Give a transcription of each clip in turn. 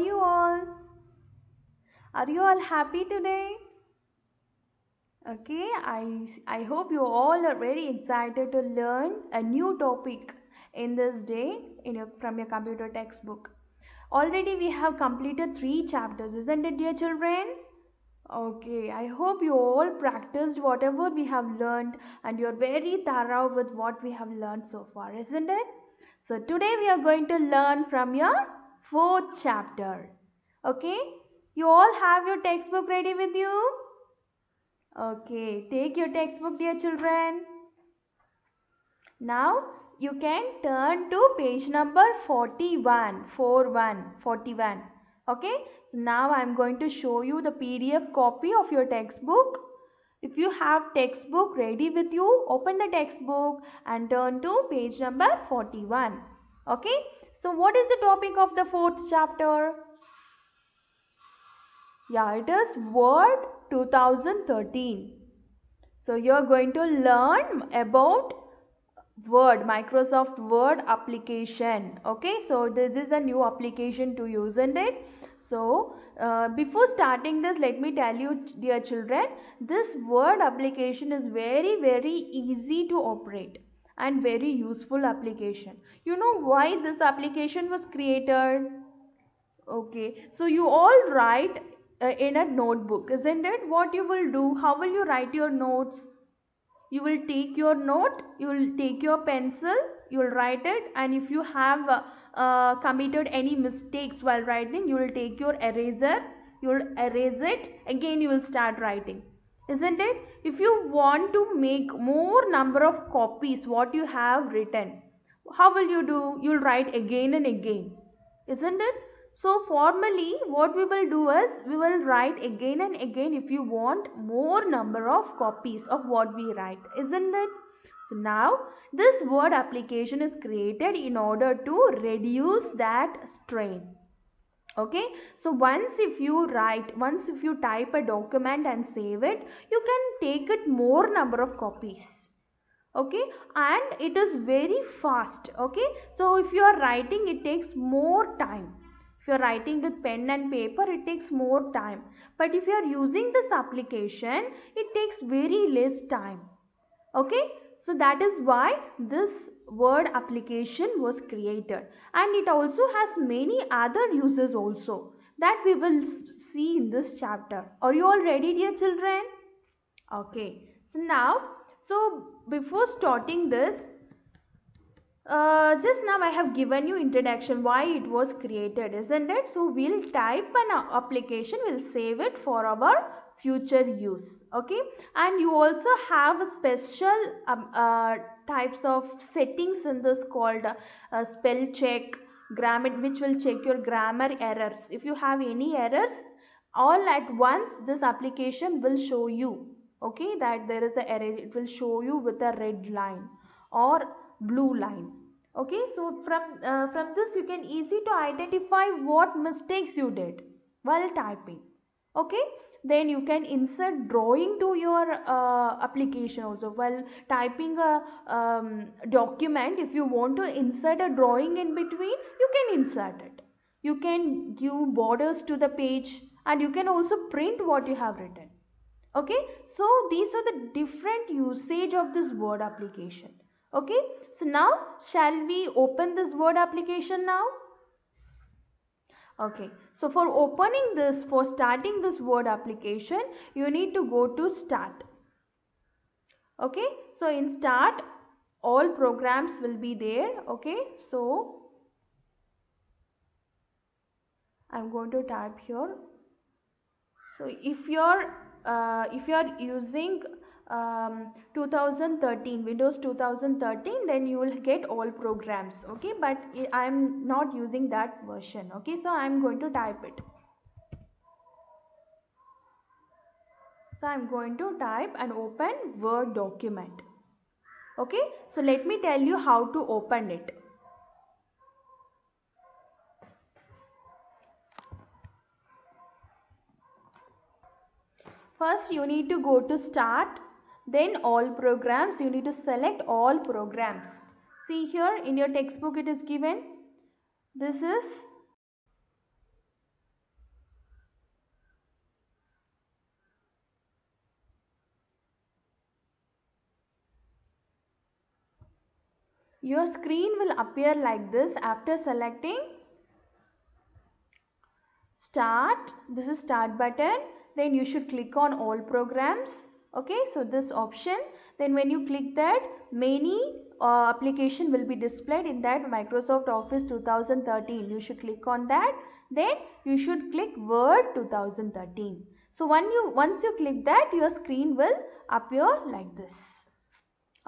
you all? Are you all happy today? Okay, I hope you all are very excited to learn a new topic in this day from your computer textbook. Already we have completed 3 chapters, isn't it, dear children? Okay, I hope you all practiced whatever we have learned and you're very thorough with what we have learned so far, isn't it? So today we are going to learn from your 4th chapter. Okay, you all have your textbook ready with you? Okay, take your textbook, dear children. Now you can turn to page number 41, 41. Okay, so now I am going to show you the PDF copy of your textbook. If you have textbook ready with you, open the textbook and turn to page number 41. Okay, so what is the topic of the 4th chapter? Yeah, it is Word 2013. So you are going to learn about Word, Microsoft Word application. Okay, so this is a new application to use, isn't it? So before starting this, let me tell you, dear children, this Word application is very easy to operate and very useful application. You know why this application was created? Okay, so you all write in a notebook, isn't it? What you will do? How will you write your notes? You will take your note, you will take your pencil, you will write it, and if you have committed any mistakes while writing, you will take your eraser, you will erase it, again you will start writing, isn't it? If you want to make more number of copies what you have written, how will you do? You will write again and again, isn't it? So formally what we will do is we will write again and again if you want more number of copies of what we write, isn't it? So now this Word application is created in order to reduce that strain. Okay, so once if you type a document and save it, you can take it more number of copies. Okay, and it is very fast. Okay, so if you are writing, it takes more time. If you are writing with pen and paper, it takes more time, but if you are using this application, it takes very less time. Okay, so that is why this Word application was created, and it also has many other uses also that we will see in this chapter. Are you all ready, dear children? Okay, so now, so before starting this, just now I have given you introduction why it was created, isn't it? So we'll type an application, we'll save it for our future use. Okay, and you also have a special types of settings in this called spell check, grammar, which will check your grammar errors. If you have any errors, all at once this application will show you, okay, that there is a error. It will show you with a red line or blue line. Okay, so from this you can easy to identify what mistakes you did while typing. Okay, then you can insert drawing to your application also. While typing a document, if you want to insert a drawing in between, you can insert it. You can give borders to the page, and you can also print what you have written. Okay, so these are the different usage of this Word application. Okay, so now shall we open this Word application now? Okay, so for opening this, for starting this Word application, you need to go to Start. Okay, so in Start, all programs will be there. Okay, so I'm going to type here. So if you're using 2013 Windows 2013, then you will get all programs. Okay, but I am not using that version. Okay, so I am going to type it. So I am going to type and open Word document. Okay, so let me tell you how to open it. First you need to go to Start, then All Programs. You need to select All Programs. See here in your textbook it is given. This is your screen will appear like this. After selecting start, this is start button, then you should click on all programs. Okay, so this option, then when you click that, many application will be displayed in that Microsoft Office 2013. You should click on that, then you should click Word 2013. So once you click that, your screen will appear like this.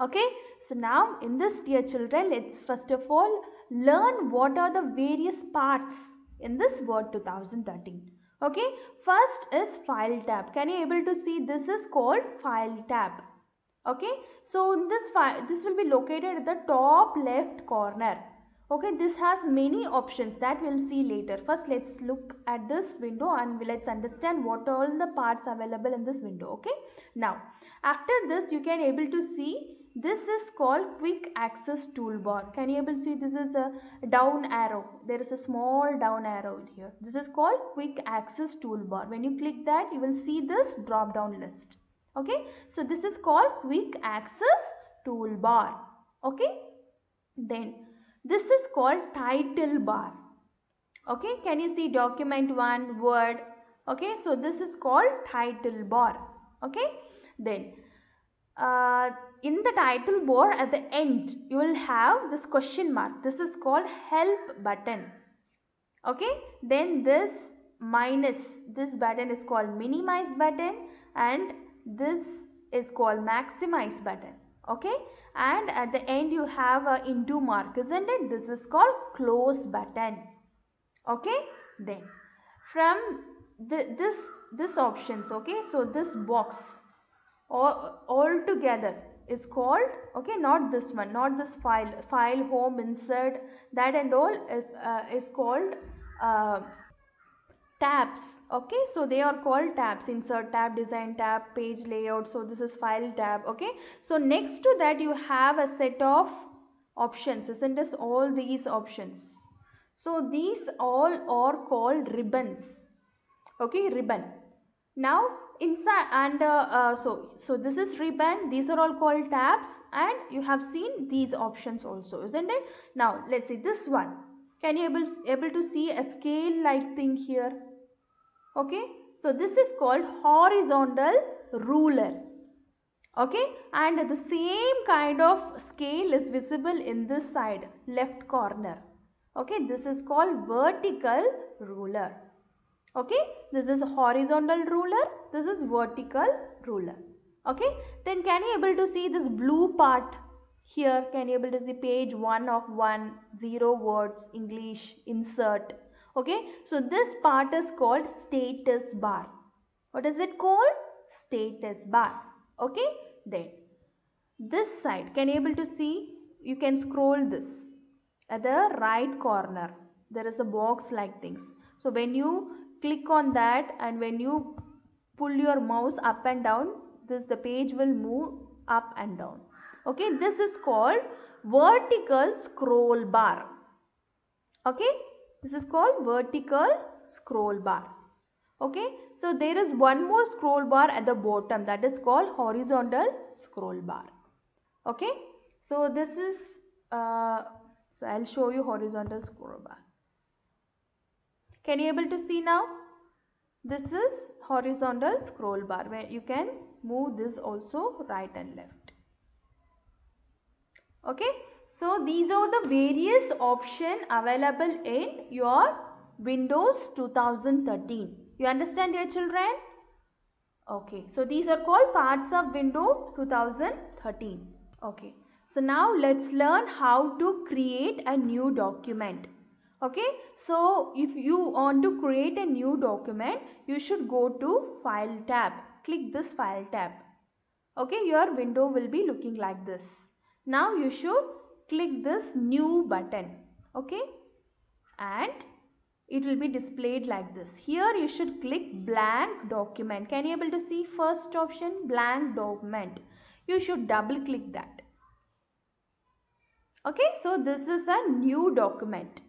Okay, so now in this, dear children, let's first of all learn what are the various parts in this Word 2013. Okay, first is File tab. Can you able to see, this is called File tab. Okay, so in this file, this will be located at the top left corner. Okay, this has many options that we'll see later. First, let's look at this window and let's understand what all the parts available in this window. Okay, now after this, you can able to see, this is called Quick Access Toolbar. Can you able to see, this is a down arrow. There is a small down arrow here. This is called Quick Access Toolbar. When you click that, you will see this drop down list. Okay, so this is called Quick Access Toolbar. Okay, then this is called Title Bar. Okay, can you see document 1, Word? Okay, so this is called Title Bar. Okay, then in the title bar at the end, you will have this question mark. This is called Help button. Okay, then this minus, this button is called Minimize button, and this is called Maximize button. Okay, and at the end you have a into mark, isn't it? This is called Close button. Okay, then from this options, okay, so this box all together is called, okay, not this one, not this file, home, insert, that and all is called tabs. Okay, so they are called tabs: insert tab, design tab, page layout. So this is file tab. Okay, so next to that you have a set of options, isn't this? All these options, so these all are called ribbons. Okay, ribbon. Now inside, and so this is ribbon, these are all called tabs, and you have seen these options also, isn't it? Now let's see this one. Can you able to see a scale like thing here? Okay, so this is called horizontal ruler. Okay, and the same kind of scale is visible in this side left corner. Okay, this is called vertical ruler. Okay, this is horizontal ruler, this is vertical ruler. Okay, then can you able to see this blue part here? Can you able to see page 1 of 1, 0 words, English, insert. Okay, so this part is called status bar. What is it called? Status bar. Okay, then this side, can you able to see, you can scroll this at the right corner, there is a box like things. So when you click on that and when you pull your mouse up and down, the page will move up and down. Okay, this is called vertical scroll bar. Okay, this is called vertical scroll bar. Okay, so there is one more scroll bar at the bottom, that is called horizontal scroll bar. Okay, so this is so I'll show you horizontal scroll bar. Can you able to see now? This is horizontal scroll bar where you can move this also right and left. Okay, so these are the various options available in your Windows 2013. You understand, dear children? Okay, so these are called parts of Windows 2013. Okay, so now let's learn how to create a new document. Okay, so if you want to create a new document, you should go to File tab. Click this File tab. Okay, your window will be looking like this. Now you should click this New button. Okay, and it will be displayed like this. Here you should click Blank Document. Can you able to see first option, Blank Document? You should double click that. Okay, so this is a new document.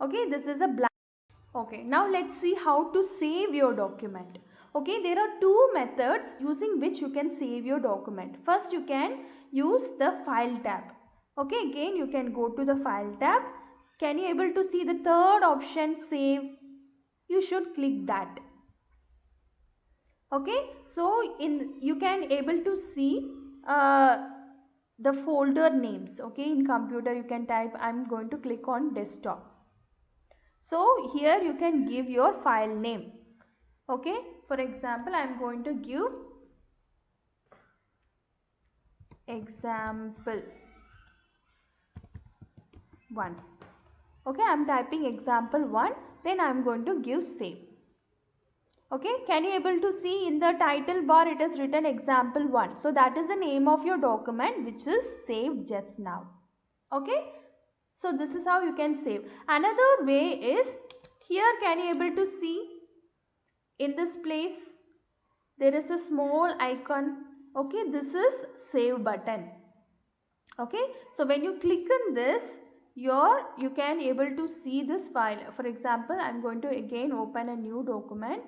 Okay, this is a blank. Okay, now let's see how to save your document. Okay, there are two methods using which you can save your document. First, you can use the File tab. Okay, again you can go to the file tab. Can you able to see the third option, save? You should click that. Okay, so you can able to see the folder names. Okay, in computer you can type, I'm going to click on desktop. So here you can give your file name. Okay, for example I'm going to give example 1. Okay, I'm typing example 1, then I'm going to give save. Okay, can you able to see in the title bar it is written example 1. So that is the name of your document which is saved just now. Okay, so this is how you can save. Another way is, here can you able to see in this place there is a small icon. Okay, this is save button. Okay, so when you click on this, you can able to see this file. For example, I'm going to again open a new document.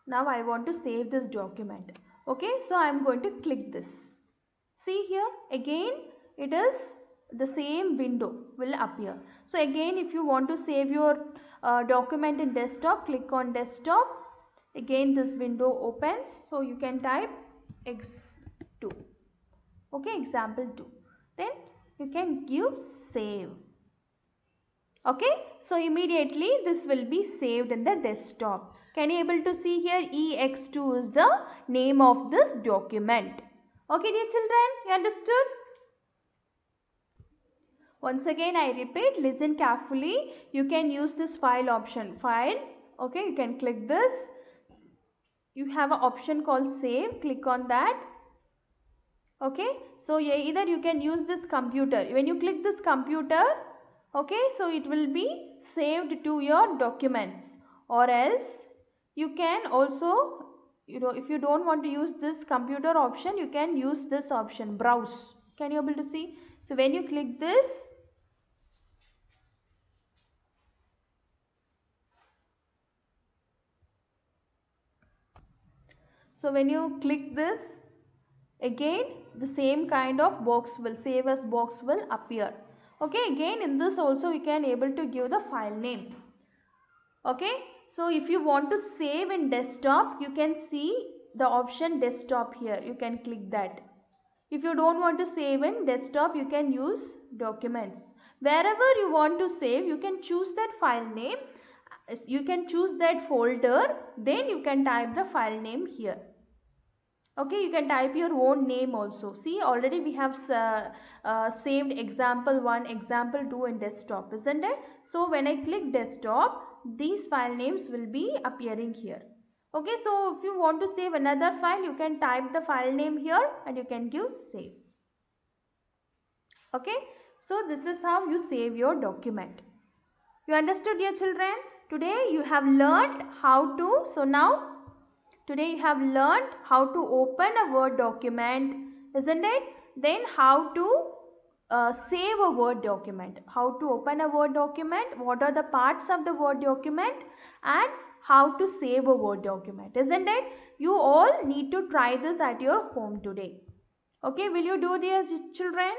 Now I want to save this document. Okay, so I'm going to click this. See here, again it is the same window will appear. So again if you want to save your document in desktop, click on desktop. Again this window opens, so you can type x2. Okay, example 2. Then you can give save. Okay, so immediately this will be saved in the desktop. Can you able to see here, ex2 is the name of this document. Okay dear children, you understood? Once again I repeat, listen carefully. You can use this file option, file. Okay, you can click this. You have an option called save, click on that. Okay, so either you can use this computer. When you click this computer, okay, so it will be saved to your documents, or else you can also, if you don't want to use this computer option, you can use this option, browse. Can you able to see? So when you click this, again the same kind of box will, save as box will appear. Okay, again in this also we can able to give the file name. Okay, so if you want to save in desktop, you can see the option desktop here. You can click that. If you don't want to save in desktop, you can use documents. Wherever you want to save, you can choose that file name. You can choose that folder. Then you can type the file name here. Okay, you can type your own name also. See, already we have saved example 1, example 2 in desktop, isn't it? So when I click desktop, these file names will be appearing here. Okay, so if you want to save another file, you can type the file name here and you can give save. Okay, so this is how you save your document. You understood, dear children? Today you have learned how to, today you have learned how to open a Word document, isn't it? Then how to save a Word document, how to open a Word document, what are the parts of the Word document, and how to save a Word document, isn't it? You all need to try this at your home today. Okay, will you do this, children?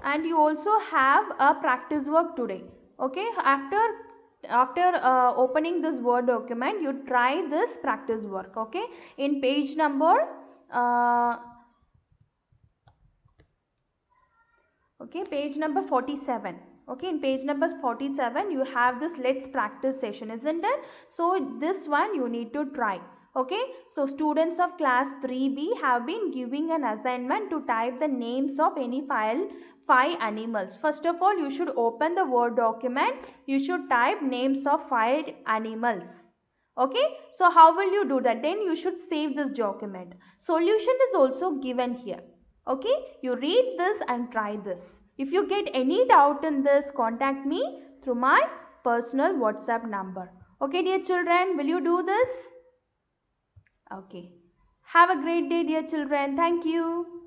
And you also have a practice work today. Okay, after opening this Word document, you try this practice work. Okay, in page number page number 47. Okay, in page number 47 you have this let's practice session, isn't it? So this one you need to try. Okay, so students of class 3B have been giving an assignment to type the names of any 5 animals. First of all, you should open the Word document. You should type names of 5 animals. Okay, so how will you do that? Then you should save this document. Solution is also given here. Okay, you read this and try this. If you get any doubt in this, contact me through my personal WhatsApp number. Okay, dear children, will you do this? Okay. Have a great day, dear children. Thank you.